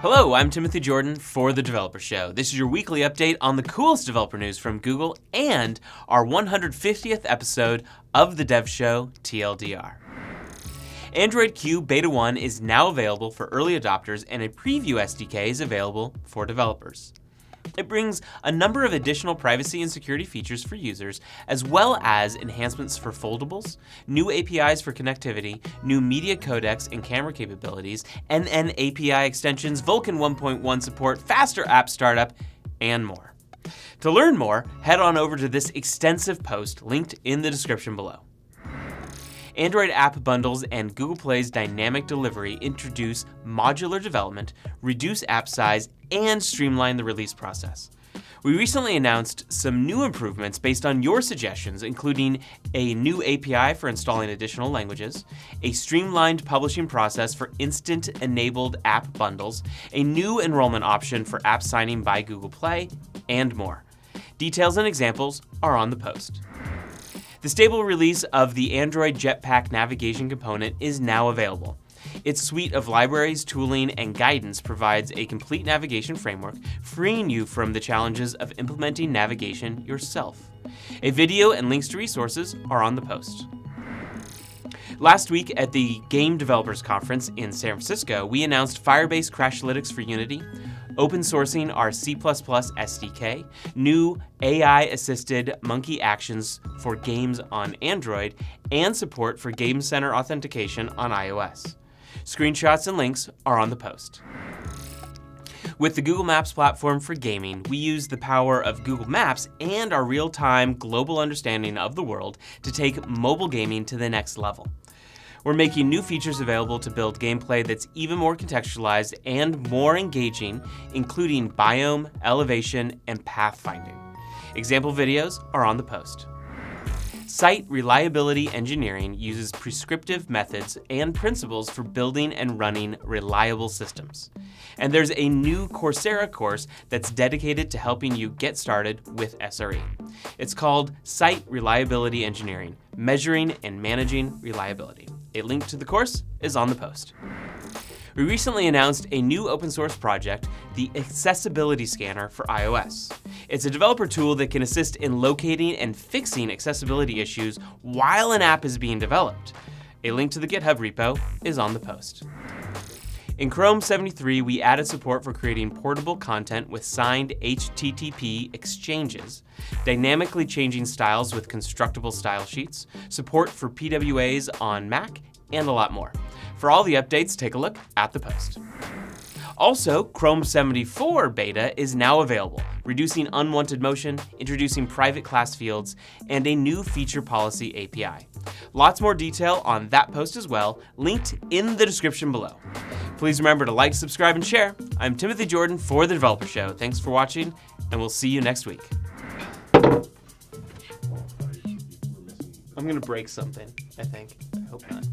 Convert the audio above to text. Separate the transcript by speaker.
Speaker 1: Hello, I'm Timothy Jordan for The Developer Show. This is your weekly update on the coolest developer news from Google and our 150th episode of The Dev Show TLDR. Android Q Beta 1 is now available for early adopters and a preview SDK is available for developers. It brings a number of additional privacy and security features for users, as well as enhancements for foldables, new APIs for connectivity, new media codecs and camera capabilities, NN API extensions, Vulkan 1.1 support, faster app startup, and more. To learn more, head on over to this extensive post linked in the description below. Android app bundles and Google Play's dynamic delivery introduce modular development, reduce app size, and streamline the release process. We recently announced some new improvements based on your suggestions, including a new API for installing additional languages, a streamlined publishing process for instant-enabled app bundles, a new enrollment option for app signing by Google Play, and more. Details and examples are on the post. The stable release of the Android Jetpack navigation component is now available. Its suite of libraries, tooling, and guidance provides a complete navigation framework, freeing you from the challenges of implementing navigation yourself. A video and links to resources are on the post. Last week at the Game Developers Conference in San Francisco, we announced Firebase Crashlytics for Unity, open sourcing our C++ SDK, new AI-assisted monkey actions for games on Android, and support for Game Center authentication on iOS. Screenshots and links are on the post. With the Google Maps platform for gaming, we use the power of Google Maps and our real-time global understanding of the world to take mobile gaming to the next level. We're making new features available to build gameplay that's even more contextualized and more engaging, including biome, elevation, and pathfinding. Example videos are on the post. Site reliability engineering uses prescriptive methods and principles for building and running reliable systems. And there's a new Coursera course that's dedicated to helping you get started with SRE. It's called Site Reliability Engineering, Measuring and Managing Reliability. A link to the course is on the post. We recently announced a new open source project, the Accessibility Scanner for iOS. It's a developer tool that can assist in locating and fixing accessibility issues while an app is being developed. A link to the GitHub repo is on the post. In Chrome 73, we added support for creating portable content with signed HTTP exchanges, dynamically changing styles with constructible style sheets, support for PWAs on Mac, and a lot more. For all the updates, take a look at the post. Also, Chrome 74 beta is now available, reducing unwanted motion, introducing private class fields, and a new feature policy API. Lots more detail on that post as well, linked in the description below. Please remember to like, subscribe, and share. I'm Timothy Jordan for The Developer Show. Thanks for watching, and we'll see you next week. I'm gonna break something, I think. I hope not.